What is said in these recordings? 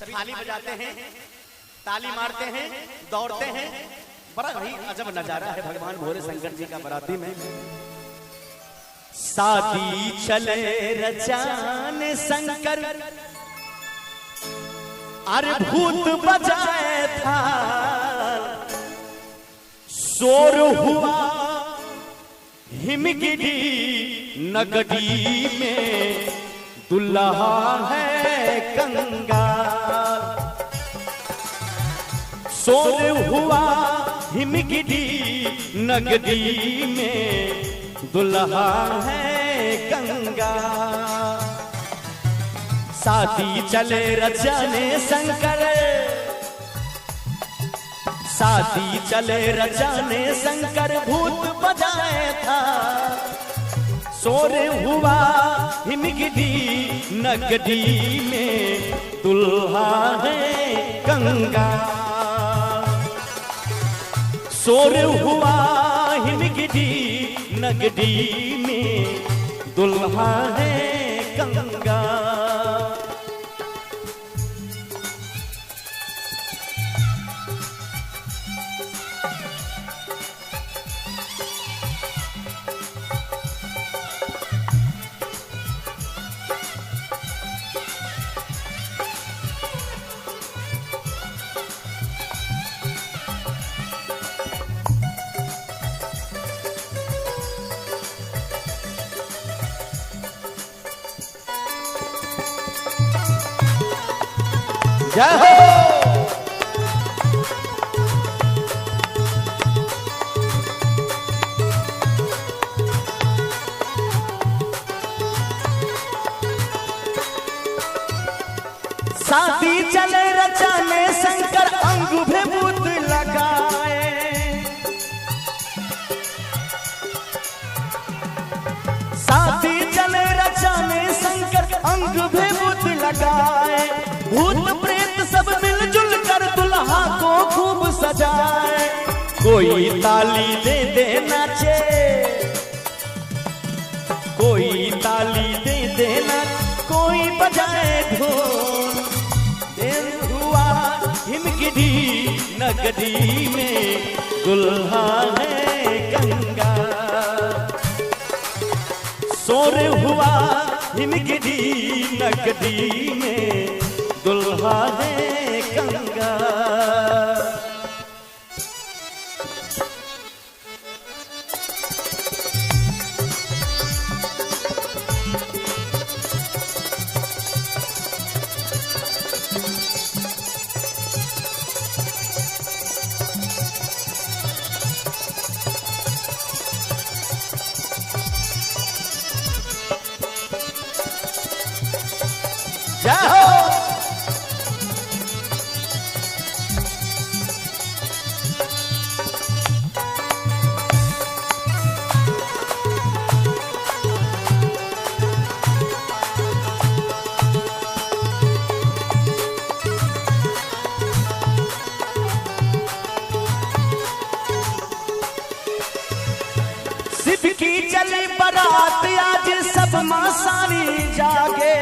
थाली बजाते हैं, ताली मारते हैं, दौड़ते हैं। बड़ा भाई अजब नजारा है भगवान भोले शंकर जी का बराती में। शादी चले रचाने शंकर, अरे भूत बजाए था, शोर हुआ हिमगिरी नगरी में, दुल्हा है कंगाल। शोर हुआ हिमगिरी नगरी में, दुल्हा है कंगाल। शादी चले रचाने शंकर, शादी चले रचाने शंकर, भूत बजाए था, शोर हुआ हिमगिरी नगरी में, दुल्हा है कंगाल। शोर हुआ हिमगिरी नगरी में, दुल्हा है कंगाल। जय हो। शादी चले रचाने शंकर, अंगूठे भूत लगाए। शादी चले रचाने शंकर, अंगूठे भूत लगाए। भूत प्रेत सब मिलजुल कर दुल्हा को खूब सजाए। कोई ताली दे दे नाचे, कोई ताली दे दे नाचे, कोई बजाए ढोल। देर हुआ हिमगिरी नगरी में, दुल्हा है कंगाल। शोर हुआ हिमगिरी नगरी में, दुल्हा है कंगाल। जय हो। शिव की चली बारात आज सब मां सारी जागे।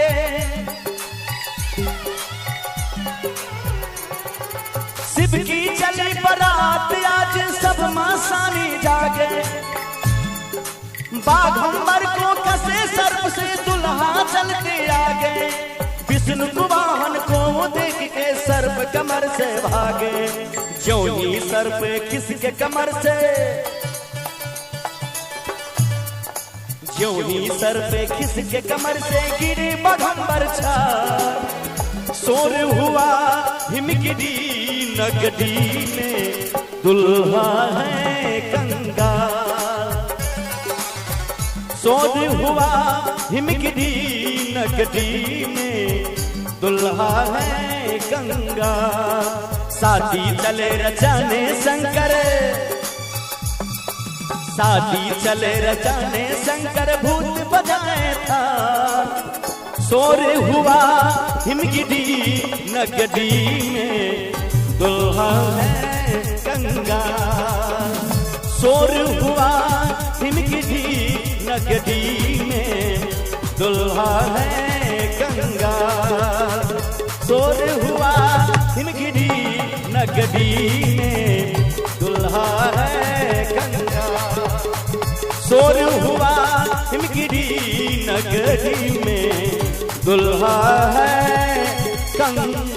शिव की चली बारात आज सब मां सारी जागे। बाघंबर को कसे सर्प से दुल्हा चलते आगे। विष्णु को वाहन को देख के सर्प कमर से भागे। ज्यों ही सर्प किसके कमर से, ज्यों ही सर्प किसके कमर से गिरे बाघंबर छाल। शोर हुआ हिमगिरी नगरी में, दुल्हा है कंगाल। शोर हुआ हिमगिरी नगरी में, दुल्हा है कंगाल। शादी चले रचाने शंकर, शादी चले रचाने शंकर, भूत बजाए था, शोर हुआ हिमगिरी नगरी में, दुल्हा है कंगाल। शोर हुआ हिमगिरी नगरी में, दुल्हा है कंगाल। शोर हुआ हिमगिरी नगरी में दुल्हा है गंगा। शोर हुआ हिमगिरी नगरी में दुल्हा है गंगा।